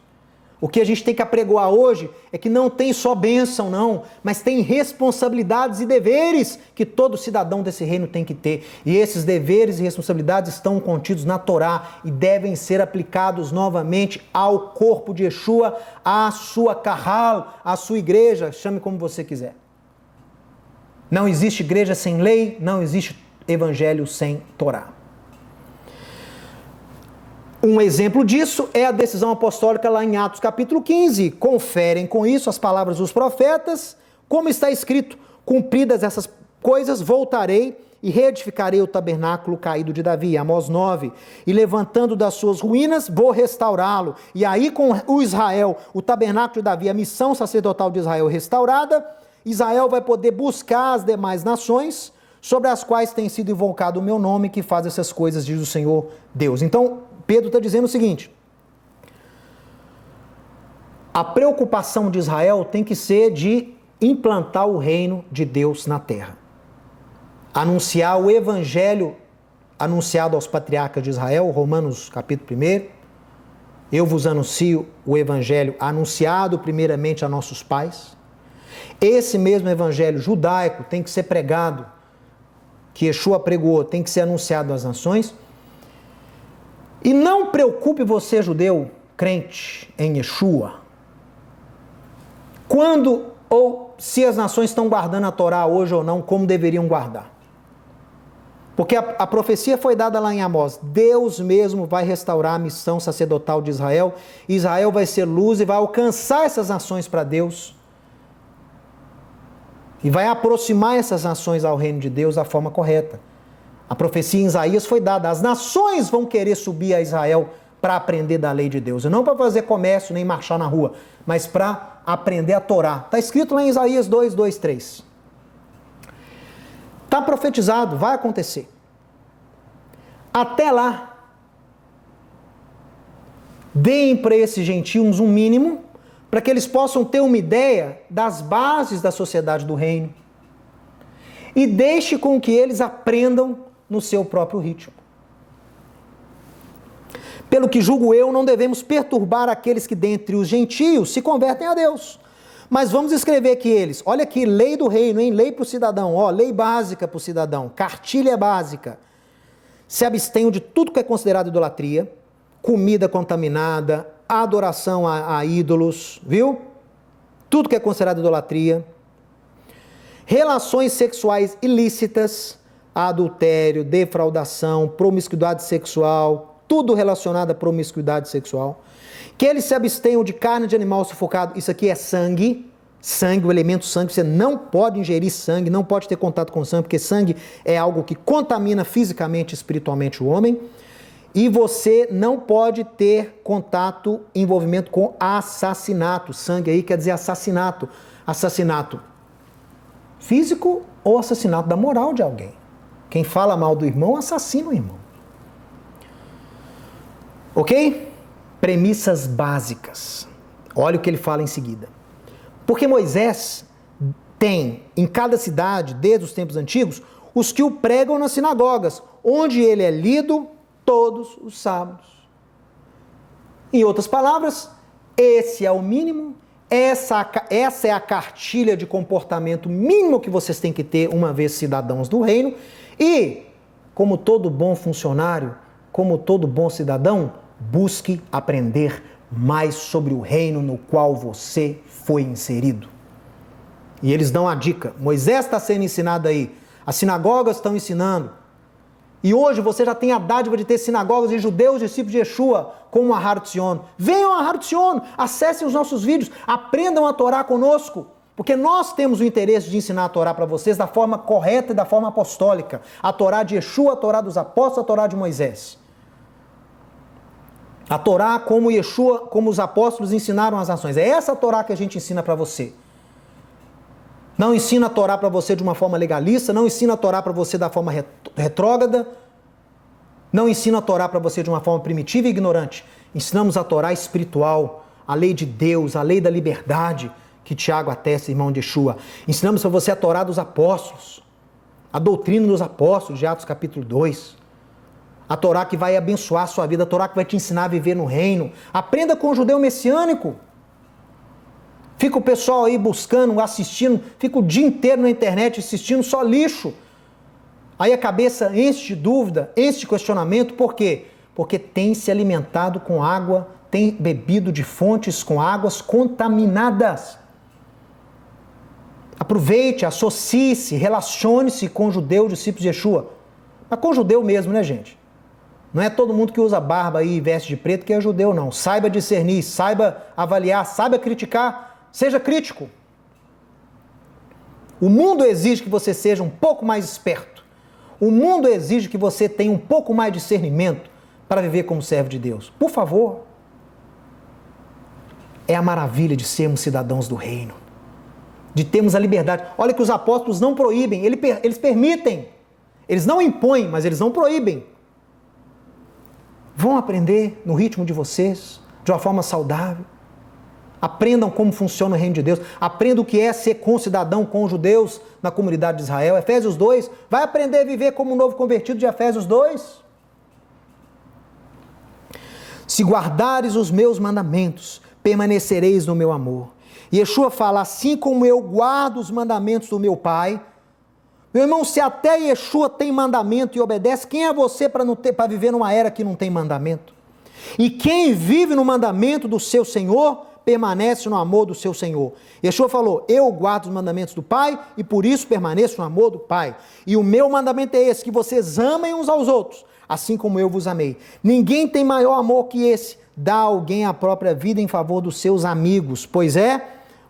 O que a gente tem que apregoar hoje é que não tem só bênção, não, mas tem responsabilidades e deveres que todo cidadão desse reino tem que ter. E esses deveres e responsabilidades estão contidos na Torá e devem ser aplicados novamente ao corpo de Yeshua, à sua Kahal, à sua igreja, chame como você quiser. Não existe igreja sem lei, não existe evangelho sem Torá. Um exemplo disso é a decisão apostólica lá em Atos capítulo 15. Conferem com isso as palavras dos profetas, como está escrito, cumpridas essas coisas, voltarei e reedificarei o tabernáculo caído de Davi, Amós 9, e levantando das suas ruínas, vou restaurá-lo. E aí com o Israel, o tabernáculo de Davi, a missão sacerdotal de Israel restaurada, Israel vai poder buscar as demais nações, sobre as quais tem sido invocado o meu nome, que faz essas coisas, diz o Senhor Deus. Então, Pedro está dizendo o seguinte: a preocupação de Israel tem que ser de implantar o reino de Deus na terra. Anunciar o evangelho anunciado aos patriarcas de Israel, Romanos capítulo 1. Eu vos anuncio o evangelho anunciado primeiramente a nossos pais. Esse mesmo evangelho judaico tem que ser pregado, que Yeshua pregou, tem que ser anunciado às nações. E não preocupe você, judeu, crente em Yeshua, quando ou se as nações estão guardando a Torá hoje ou não, como deveriam guardar. Porque a profecia foi dada lá em Amós. Deus mesmo vai restaurar a missão sacerdotal de Israel. Israel vai ser luz e vai alcançar essas nações para Deus. E vai aproximar essas nações ao reino de Deus da forma correta. A profecia em Isaías foi dada. As nações vão querer subir a Israel para aprender da lei de Deus. E não para fazer comércio nem marchar na rua, mas para aprender a Torá. Está escrito lá em Isaías 2, 2, 3. Está profetizado, vai acontecer. Até lá, deem para esses gentios um mínimo, para que eles possam ter uma ideia das bases da sociedade do reino. E deixe com que eles aprendam no seu próprio ritmo. Pelo que julgo eu, não devemos perturbar aqueles que dentre os gentios se convertem a Deus. Mas vamos escrever que eles, olha aqui, lei do reino, hein? Lei para o cidadão, lei básica para o cidadão, cartilha básica. Se abstenham de tudo que é considerado idolatria, comida contaminada, adoração a ídolos, viu? Tudo que é considerado idolatria, relações sexuais ilícitas, adultério, defraudação, promiscuidade sexual, tudo relacionado à promiscuidade sexual. Que eles se abstenham de carne de animal sufocado, isso aqui é sangue, o elemento sangue, você não pode ingerir sangue, não pode ter contato com sangue, porque sangue é algo que contamina fisicamente e espiritualmente o homem, e você não pode ter contato, envolvimento com assassinato, sangue aí quer dizer assassinato, físico ou assassinato da moral de alguém. Quem fala mal do irmão, assassina o irmão. Ok? Premissas básicas. Olha o que ele fala em seguida. Porque Moisés tem em cada cidade, desde os tempos antigos, os que o pregam nas sinagogas, onde ele é lido todos os sábados. Em outras palavras, esse é o mínimo, essa é a cartilha de comportamento mínimo que vocês têm que ter uma vez cidadãos do reino. E, como todo bom funcionário, como todo bom cidadão, busque aprender mais sobre o reino no qual você foi inserido. E eles dão a dica. Moisés está sendo ensinado aí. As sinagogas estão ensinando. E hoje você já tem a dádiva de ter sinagogas de judeus, discípulos de Yeshua, como a Har Tzion. Venham a Har Tzion, acessem os nossos vídeos, aprendam a Torá conosco. Porque nós temos o interesse de ensinar a Torá para vocês da forma correta e da forma apostólica. A Torá de Yeshua, a Torá dos apóstolos, a Torá de Moisés. A Torá como Yeshua, como os apóstolos ensinaram as nações. É essa a Torá que a gente ensina para você. Não ensina a Torá para você de uma forma legalista, não ensina a Torá para você da forma retrógrada, não ensina a Torá para você de uma forma primitiva e ignorante. Ensinamos a Torá espiritual, a lei de Deus, a lei da liberdade, que Tiago atesta, irmão de Yeshua. Ensinamos para você a Torá dos apóstolos, a doutrina dos apóstolos, de Atos capítulo 2. A Torá que vai abençoar a sua vida, a Torá que vai te ensinar a viver no reino. Aprenda com o judeu messiânico. Fica o pessoal aí buscando, assistindo, fica o dia inteiro na internet assistindo só lixo. Aí a cabeça enche de dúvida, enche de questionamento, por quê? Porque tem se alimentado com água, tem bebido de fontes com águas contaminadas. Aproveite, associe-se, relacione-se com o judeu, discípulos de Yeshua. Mas com o judeu mesmo, né, gente? Não é todo mundo que usa barba aí e veste de preto que é judeu, não. Saiba discernir, saiba avaliar, saiba criticar. Seja crítico. O mundo exige que você seja um pouco mais esperto. O mundo exige que você tenha um pouco mais de discernimento para viver como servo de Deus. Por favor. É a maravilha de sermos cidadãos do reino. De termos a liberdade. Olha que os apóstolos não proíbem, eles permitem. Eles não impõem, mas eles não proíbem. Vão aprender no ritmo de vocês, de uma forma saudável. Aprendam como funciona o reino de Deus. Aprendam o que é ser concidadão com os judeus na comunidade de Israel. Efésios 2. Vai aprender a viver como um novo convertido de Efésios 2. Se guardares os meus mandamentos, permanecereis no meu amor. E Yeshua fala, assim como eu guardo os mandamentos do meu Pai. Meu irmão, se até Yeshua tem mandamento e obedece, quem é você para viver numa era que não tem mandamento? E quem vive no mandamento do seu Senhor, permanece no amor do seu Senhor. Yeshua falou, eu guardo os mandamentos do Pai e por isso permaneço no amor do Pai. E o meu mandamento é esse, que vocês amem uns aos outros, assim como eu vos amei. Ninguém tem maior amor que esse, dar a alguém a própria vida em favor dos seus amigos. Pois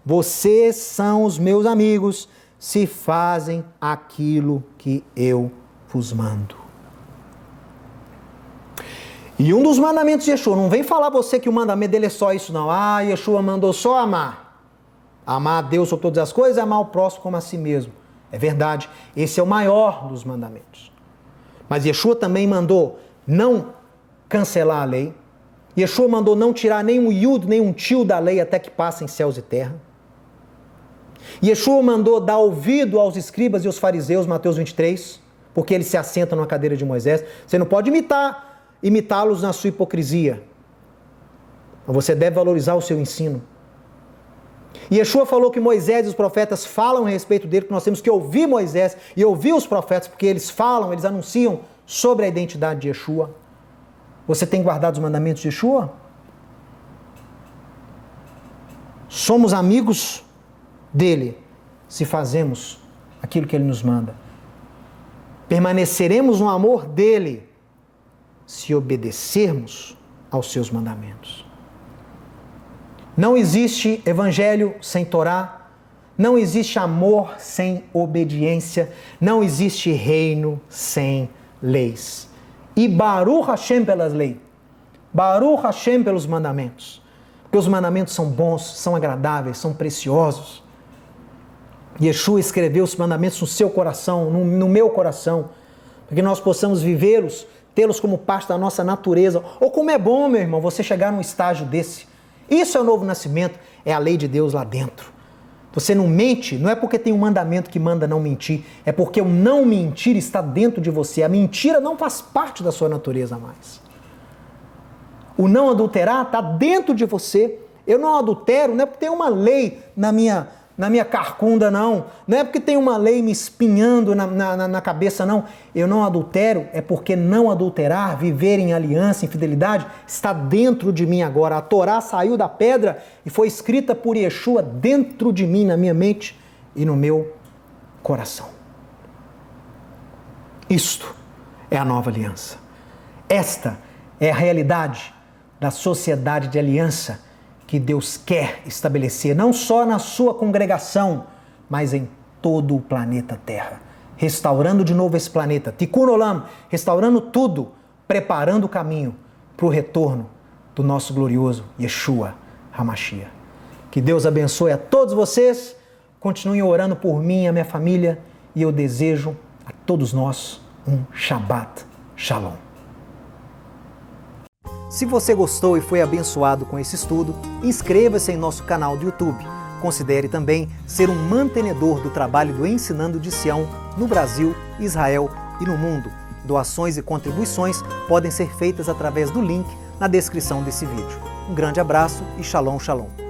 vocês são os meus amigos, se fazem aquilo que eu vos mando. E um dos mandamentos de Yeshua, não vem falar você que o mandamento dele é só isso não. Yeshua mandou só amar. Amar a Deus sobre todas as coisas e amar o próximo como a si mesmo. É verdade, esse é o maior dos mandamentos. Mas Yeshua também mandou não cancelar a lei. Yeshua mandou não tirar nem um iud, nem um tio da lei até que passem céus e terra. Yeshua mandou dar ouvido aos escribas e aos fariseus, Mateus 23, porque eles se assentam na cadeira de Moisés. Você não pode imitá-los na sua hipocrisia. Você deve valorizar o seu ensino. E Yeshua falou que Moisés e os profetas falam a respeito dele, que nós temos que ouvir Moisés e ouvir os profetas, porque eles falam, eles anunciam sobre a identidade de Yeshua. Você tem guardado os mandamentos de Yeshua? Somos amigos dele se fazemos aquilo que ele nos manda. Permaneceremos no amor dele se obedecermos aos seus mandamentos. Não existe evangelho sem Torá, não existe amor sem obediência, não existe reino sem leis. E Baruch Hashem pelas leis, Baruch Hashem pelos mandamentos, porque os mandamentos são bons, são agradáveis, são preciosos. Yeshua escreveu os mandamentos no seu coração, no meu coração, para que nós possamos vivê-los, tê-los como parte da nossa natureza. Ou como é bom, meu irmão, você chegar num estágio desse. Isso é o novo nascimento, é a lei de Deus lá dentro. Você não mente, não é porque tem um mandamento que manda não mentir, é porque o não mentir está dentro de você. A mentira não faz parte da sua natureza mais. O não adulterar está dentro de você. Eu não adultero, não é porque tem uma lei na minha carcunda, não. Não é porque tem uma lei me espinhando na cabeça, não. Eu não adultero, é porque não adulterar, viver em aliança, em fidelidade, está dentro de mim agora. A Torá saiu da pedra e foi escrita por Yeshua dentro de mim, na minha mente e no meu coração. Isto é a nova aliança. Esta é a realidade da sociedade de aliança que Deus quer estabelecer, não só na sua congregação, mas em todo o planeta Terra. Restaurando de novo esse planeta, Tikkun Olam, restaurando tudo, preparando o caminho para o retorno do nosso glorioso Yeshua HaMashiach. Que Deus abençoe a todos vocês, continuem orando por mim e a minha família, e eu desejo a todos nós um Shabbat Shalom. Se você gostou e foi abençoado com esse estudo, inscreva-se em nosso canal do YouTube. Considere também ser um mantenedor do trabalho do Ensinando de Sião no Brasil, Israel e no mundo. Doações e contribuições podem ser feitas através do link na descrição desse vídeo. Um grande abraço e Shalom, Shalom.